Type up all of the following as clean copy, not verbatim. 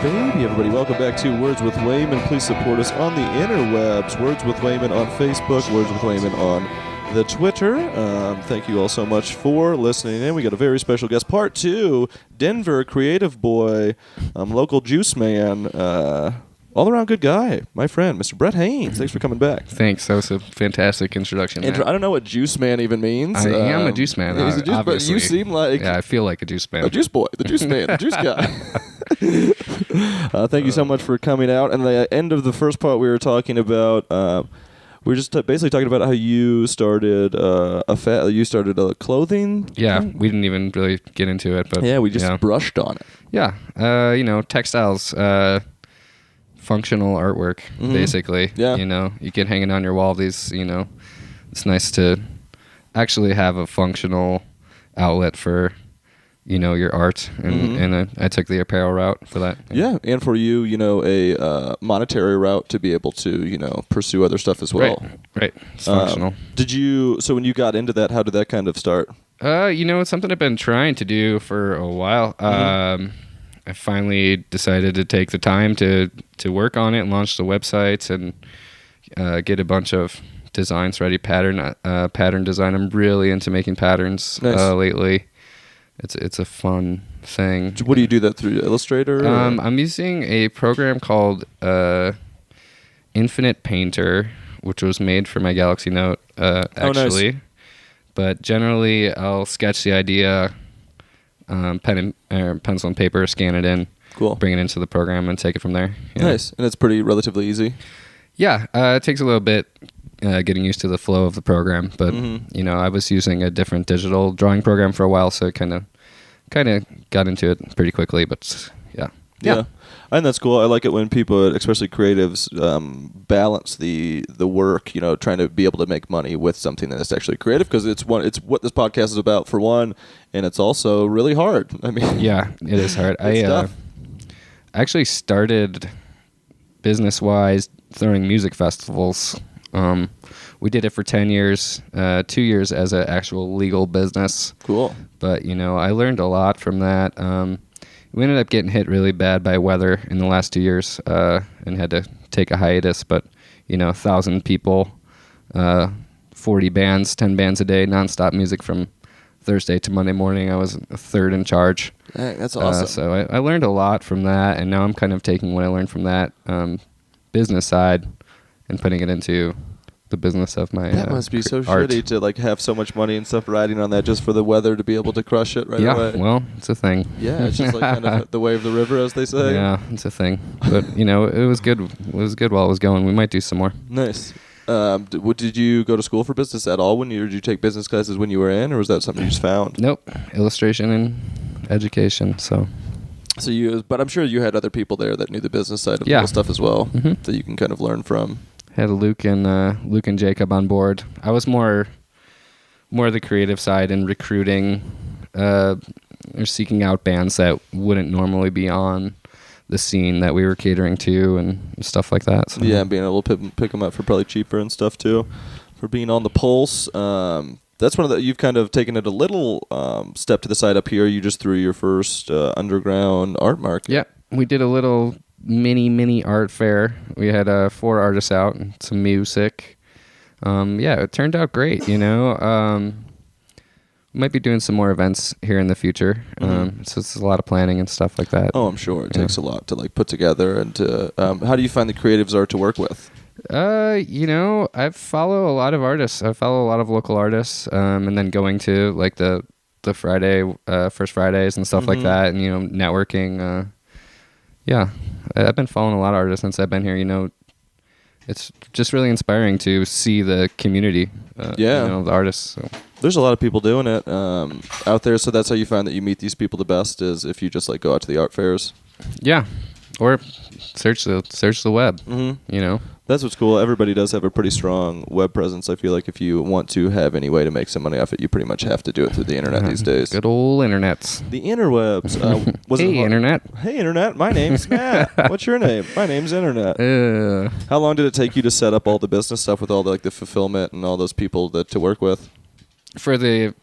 baby, everybody. Welcome back to Words with Wayman. Please support us on the interwebs. Words with Wayman on Facebook, Words with Wayman on the Twitter. Thank you all so much for listening in. We got a very special guest, part 2, Denver creative boy, local juice man, all-around good guy, my friend, Mr. Brett Haynes. Thanks for coming back. Thanks. That was a fantastic introduction. I don't know what juice man even means. I am a juice man. He's a juice, but you seem like... Yeah, I feel like a juice man. A juice boy, the juice man, the juice guy. Thank you so much for coming out. And the end of the first part, we were talking about... we were just basically talking about how you started clothing. Yeah, we didn't even really get into it, but yeah, we just brushed on it. Yeah, textiles, functional artwork, basically. Yeah, you get hanging on your wall. These, it's nice to actually have a functional outlet for, your art, and I took the apparel route for that. Yeah, and for you, a monetary route to be able to, pursue other stuff as well. Right. It's functional. So when you got into that, how did that kind of start? It's something I've been trying to do for a while. I finally decided to take the time to work on it and launch the websites and get a bunch of designs ready, pattern design. I'm really into making patterns lately. It's a fun thing. What do you do that through, Illustrator? I'm using a program called Infinite Painter, which was made for my Galaxy Note, actually. Oh, nice. But generally, I'll sketch the idea, pencil and paper, scan it in, bring it into the program, and take it from there. Nice. And it's pretty relatively easy? Yeah. It takes a little bit getting used to the flow of the program. But, I was using a different digital drawing program for a while, so it kind of got into it pretty quickly. But, yeah. And that's cool. I like it when people, especially creatives, balance the work, trying to be able to make money with something that's actually creative, because it's what this podcast is about, for one, and it's also really hard. I mean, yeah, it is hard. I actually started business-wise throwing music festivals. We did it for 10 years, 2 years as an actual legal business. Cool. But, I learned a lot from that. We ended up getting hit really bad by weather in the last 2 years and had to take a hiatus. But, 1,000 people, 40 bands, 10 bands a day, nonstop music from Thursday to Monday morning. I was a third in charge. Dang, that's awesome. So I learned a lot from that, and now I'm kind of taking what I learned from that business side and putting it into the business of my That must be so art. shitty to have so much money and stuff riding on that just for the weather to be able to crush it right away. Yeah, well, it's a thing. Yeah, it's just kind of the way of the river, as they say. Yeah, it's a thing. But, it was good. It was good while it was going. We might do some more. Nice. Did you go to school for business at all did you take business classes when you were in, or was that something you just found? Nope. Illustration and education, so... But I'm sure you had other people there that knew the business side of the stuff as well, that you can kind of learn from. Had Luke and Jacob on board. I was more the creative side and recruiting or seeking out bands that wouldn't normally be on the scene that we were catering to and stuff like that. So. Yeah, and being able to pick them up for probably cheaper and stuff too, for being on the pulse. That's one of the, you've kind of taken it a little step to the side up here. You just threw your first underground art market. Yeah, we did a little mini art fair. We had 4 artists out and some music. It turned out great, Might be doing some more events here in the future. So it's a lot of planning and stuff like that. Oh, I'm sure. It takes a lot to put together. And to, how do you find the creatives are to work with? I follow a lot of artists. I follow a lot of local artists, and then going to the Friday, First Fridays and stuff like that, and networking. I've been following a lot of artists since I've been here. It's just really inspiring to see the community. The artists. So. There's a lot of people doing it out there. So that's how you find that you meet these people the best, is if you just go out to the art fairs. Yeah, or search the web. That's what's cool. Everybody does have a pretty strong web presence. I feel like if you want to have any way to make some money off it, you pretty much have to do it through the internet these days. Good old internets. The interwebs. Hey, internet. Hey, internet. My name's Matt. What's your name? My name's Internet. How long did it take you to set up all the business stuff with all the fulfillment and all those people to work with? For the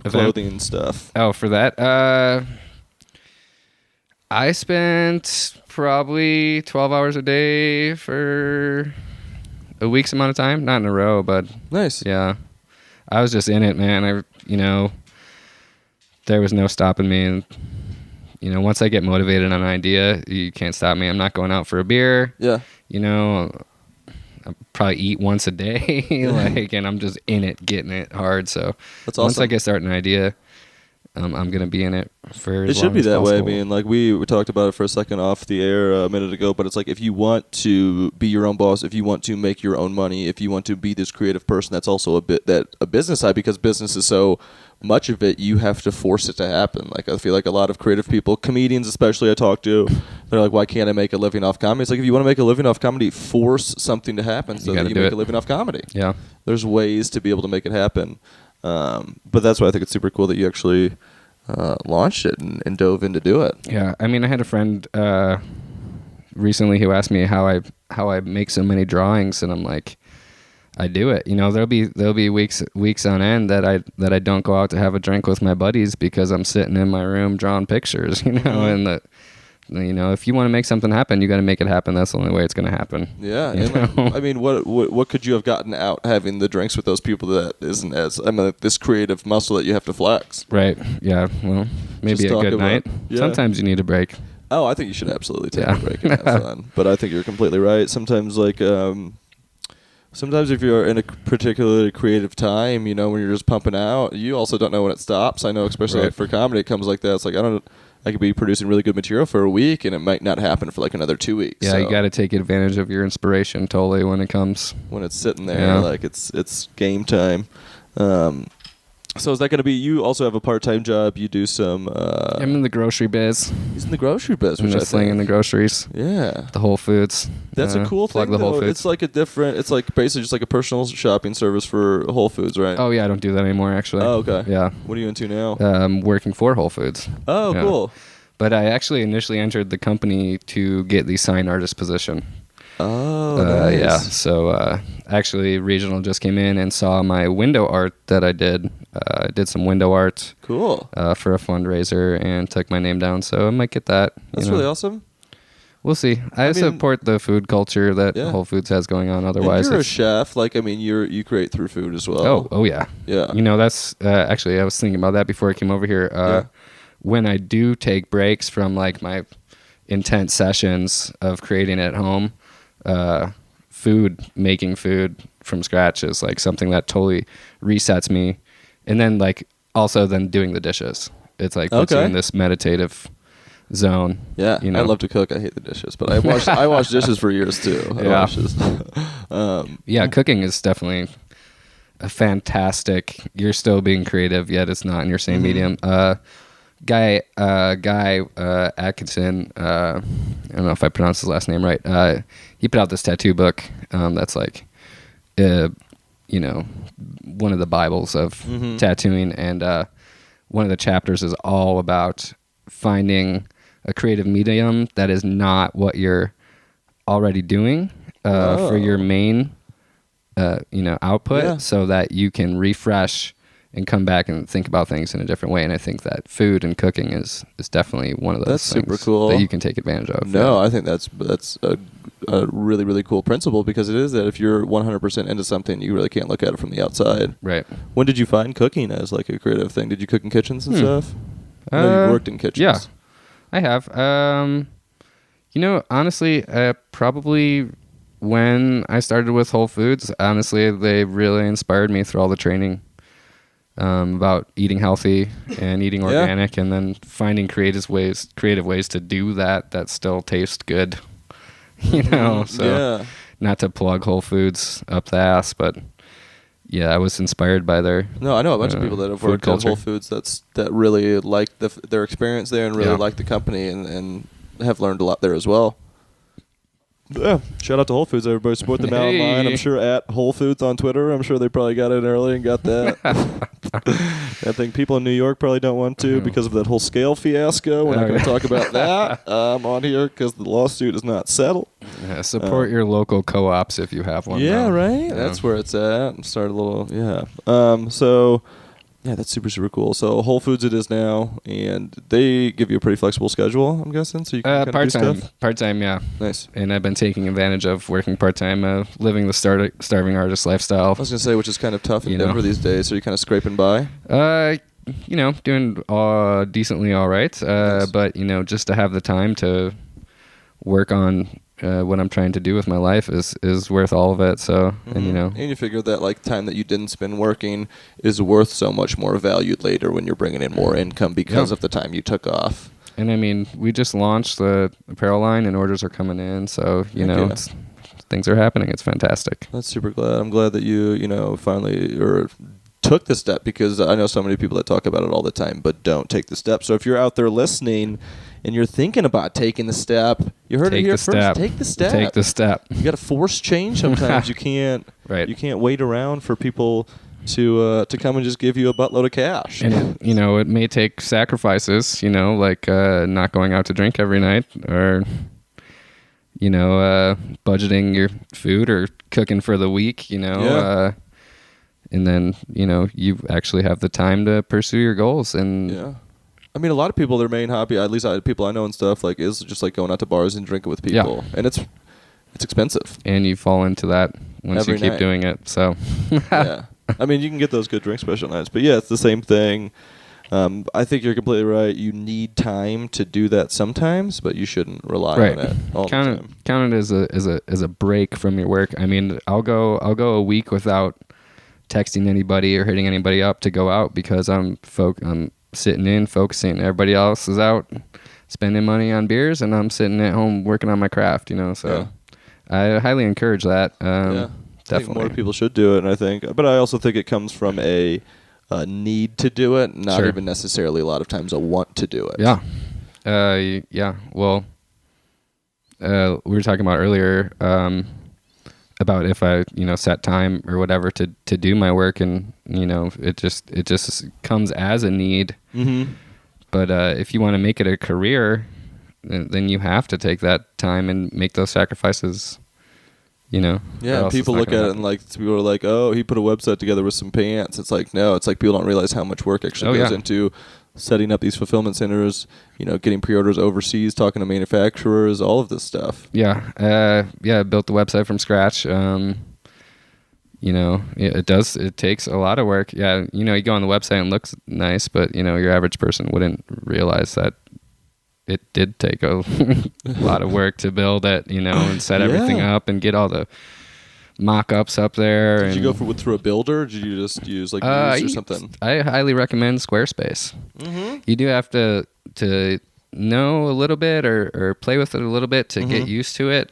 clothing stuff. Oh, for that. I spent probably 12 hours a day for a week's amount of time. Not in a row, but Nice. yeah. I was just in it, man. There was no stopping me. And, once I get motivated on an idea, you can't stop me. I'm not going out for a beer. Yeah. I probably eat once a day, and I'm just in it, getting it hard. So That's awesome. Once I get started an idea, I'm gonna be in it for. It should be that way. I mean, like we talked about it for a second off the air a minute ago, but it's like if you want to be your own boss, if you want to make your own money, if you want to be this creative person, that's also a business side, because business is so much of it, you have to force it to happen. Like I feel like a lot of creative people, comedians especially, I talk to, they're like, why can't I make a living off comedy? It's like, if you want to make a living off comedy, force something to happen so that you make a living off comedy. Yeah, there's ways to be able to make it happen. But that's why I think it's super cool that you actually launched it and dove in to do it. Yeah, I mean, I had a friend recently who asked me how I make so many drawings, and I'm like, I do it. There'll be weeks on end that I don't go out to have a drink with my buddies because I'm sitting in my room drawing pictures. And if you want to make something happen, you got to make it happen. That's the only way it's going to happen. Yeah, I mean, what could you have gotten out having the drinks with those people that isn't this creative muscle that you have to flex? Right. Yeah. Well, maybe a good night. Yeah. Sometimes you need a break. Oh, I think you should absolutely take a break and have fun. But I think you're completely right. Sometimes Sometimes if you're in a particularly creative time, when you're just pumping out, you also don't know when it stops. I know, especially like for comedy, it comes like that. It's like, I could be producing really good material for a week, and it might not happen for like another 2 weeks. Yeah, you got to take advantage of your inspiration totally when it comes. When it's sitting there, like it's game time. So is that going to be, you also have a part-time job, you do some... I'm in the grocery biz. He's in the grocery biz, which I'm slinging the groceries. Yeah. The Whole Foods. That's a cool thing, the Whole though. Foods. It's like basically just like a personal shopping service for Whole Foods, right? Oh, yeah, I don't do that anymore, actually. Oh, okay. Yeah. What are you into now? I'm working for Whole Foods. Oh, yeah. Cool. But I actually initially entered the company to get the sign artist position. Oh, nice. Yeah. So actually, Regional just came in and saw my window art that I did. I did some window art. Cool. For a fundraiser and took my name down. So I might get that. That's really awesome. We'll see. I support the food culture that Whole Foods has going on. Otherwise, and you're a chef. You create through food as well. Oh yeah. Yeah. That's actually, I was thinking about that before I came over here. When I do take breaks from like my intense sessions of creating at home, making food from scratch is like something that totally resets me. And then also doing the dishes. It's like puts you in this meditative zone. Yeah, I love to cook. I hate the dishes, but I wash dishes for years too. Cooking is definitely a fantastic. You're still being creative, yet it's not in your same medium. Guy Atkinson. I don't know if I pronounced his last name right. He put out this tattoo book that's like, one of the Bibles of tattooing, and one of the chapters is all about finding a creative medium that is not what you're already doing for your main, output, so that you can refresh and come back and think about things in a different way. And I think that food and cooking is definitely one of those things super cool that you can take advantage of. No, I think that's a really, really cool principle, because it is that if you're 100% into something, you really can't look at it from the outside. Right. When did you find cooking as like a creative thing? Did you cook in kitchens and stuff? I know you worked in kitchens. Yeah, I have. Honestly, probably when I started with Whole Foods, honestly, they really inspired me through all the training about eating healthy and eating organic, and then finding creative ways to do that still taste good. Not to plug Whole Foods up the ass, but yeah, I was inspired by their. No, I know a bunch of people that have worked at Whole Foods that really like their experience there and really like the company and have learned a lot there as well. Yeah, shout out to Whole Foods, everybody. Support them out online. I'm sure at Whole Foods on Twitter. I'm sure they probably got in early and got that. I think people in New York probably don't want to because of that whole scale fiasco. We're not going to talk about that on here because the lawsuit is not settled. Yeah, support your local co-ops if you have one. Yeah, right? Yeah. That's where it's at. Start a little, Yeah, that's super, super cool. So Whole Foods it is now, and they give you a pretty flexible schedule, I'm guessing, so you can kind of do stuff? Part-time, yeah. Nice. And I've been taking advantage of working part-time, living the starving artist lifestyle. I was going to say, which is kind of tough in Denver these days, so you're kind of scraping by? Doing decently all right. Nice. But, just to have the time to work on what I'm trying to do with my life is worth all of it. So, and you figure that like time that you didn't spend working is worth so much more valued later when you're bringing in more income because of the time you took off. And I mean, we just launched the apparel line and orders are coming in. So, things are happening. It's fantastic. That's super glad. I'm glad that you finally took the step, because I know so many people that talk about it all the time but don't take the step. So if you're out there listening and you're thinking about taking the step, you heard it here first. Take the step. Take the step. You got to force change sometimes. You can't. Right. You can't wait around for people to come and just give you a buttload of cash. And it may take sacrifices. Like not going out to drink every night, or budgeting your food or cooking for the week. And then you actually have the time to pursue your goals. And yeah. I mean, a lot of people, their main hobby, at least people I know and stuff, like, is just like going out to bars and drinking with people. Yeah. And it's expensive. And you fall into that once you keep doing it. So yeah. I mean, you can get those good drink special nights, but yeah, it's the same thing. I think you're completely right. You need time to do that sometimes, but you shouldn't rely on it all the time. Count it as a break from your work. I mean, I'll go a week without texting anybody or hitting anybody up to go out, because I'm sitting in, focusing. Everybody else is out spending money on beers, and I'm sitting at home working on my craft, so I highly encourage that. Definitely. I think more people should do it, and but I also think it comes from a need to do it, not even necessarily a lot of times a want to do it. Yeah. Well, we were talking about earlier about if I set time or whatever to do my work, and it just comes as a need. Mm-hmm. But if you want to make it a career, then you have to take that time and make those sacrifices. Yeah, people look at it and like people are like, oh, he put a website together with some pants. It's like, no, it's like people don't realize how much work actually goes into setting up these fulfillment centers, getting pre-orders overseas, talking to manufacturers, all of this stuff. Yeah. Built the website from scratch. It takes a lot of work. Yeah. You go on the website and it looks nice, but your average person wouldn't realize that it did take a lot of work to build it, and set everything up and get all the mock-ups up there. Did you go through a builder? Or did you just use like Muse or something? I highly recommend Squarespace. Mm-hmm. You do have to know a little bit or play with it a little bit to get used to it.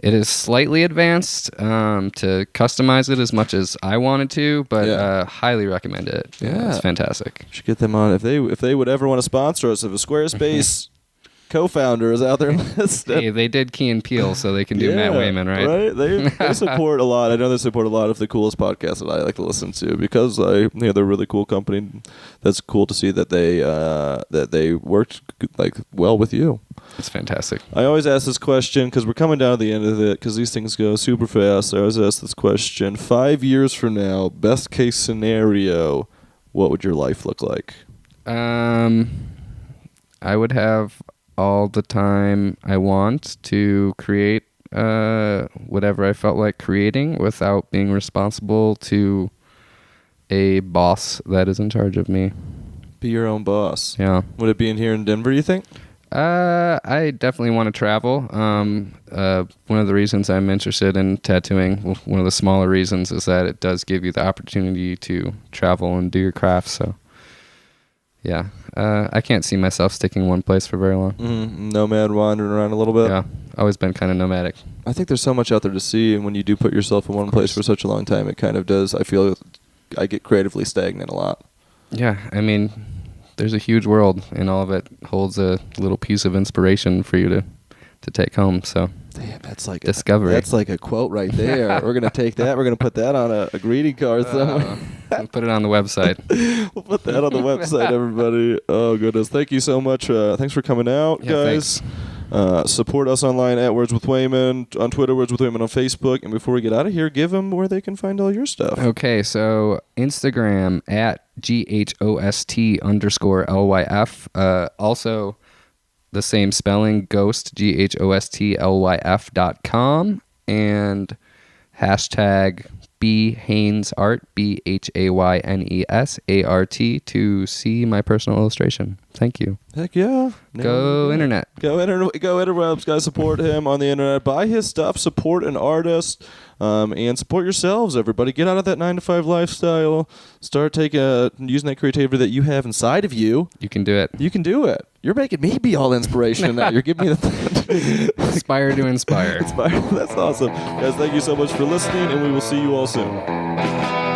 It is slightly advanced to customize it as much as I wanted to, but highly recommend it. Yeah, it's fantastic. Should get them on if they would ever want to sponsor us. If a Squarespace co-founder is out there listening. Hey, they did Key and Peele, so they can do Matt Wayman, right? Right. They support a lot. I know they support a lot of the coolest podcasts that I like to listen to, because they're a really cool company. That's cool to see that they worked like well with you. It's fantastic. I always ask this question because we're coming down to the end of it, because these things go super fast. I always ask this question: 5 years from now, best case scenario, what would your life look like? I would have all the time I want to create whatever I felt like creating without being responsible to a boss that is in charge of me. Be your own boss. Yeah. Would it be in here in Denver, you think? I definitely want to travel. One of the reasons I'm interested in tattooing, one of the smaller reasons, is that it does give you the opportunity to travel and do your craft. So, yeah, I can't see myself sticking in one place for very long. Mm-hmm. Nomad, wandering around a little bit. Yeah, always been kind of nomadic. I think there's so much out there to see, and when you do put yourself in one place for such a long time, it kind of does. I feel I get creatively stagnant a lot. Yeah, I mean, there's a huge world, and all of it holds a little piece of inspiration for you to take home. So, damn, that's like discovery. That's like a quote right there. We're gonna take that. We're gonna put that on a greeting card somewhere. We'll put it on the website. We'll put that on the website, everybody. Oh goodness, thank you so much. Thanks for coming out, guys. Thanks. Support us online at Words with Wayman, on Twitter, Words with Wayman on Facebook. And before we get out of here, give them where they can find all your stuff. Okay, so Instagram at GHOST_LYF. Also, the same spelling, ghost, GHOSTLYF.com. And hashtag BHaynesArt, BHAYNESART, to see my personal illustration. Thank you. Heck yeah. Go internet. Go interwebs, guys. Support him on the internet. Buy his stuff. Support an artist. And support yourselves, everybody. Get out of that 9-to-5 lifestyle. Start using that creativity that you have inside of you. You can do it. You can do it. You're making me be all inspiration now. You're giving me the Inspire to inspire. That's awesome. Guys, thank you so much for listening, and we will see you all soon.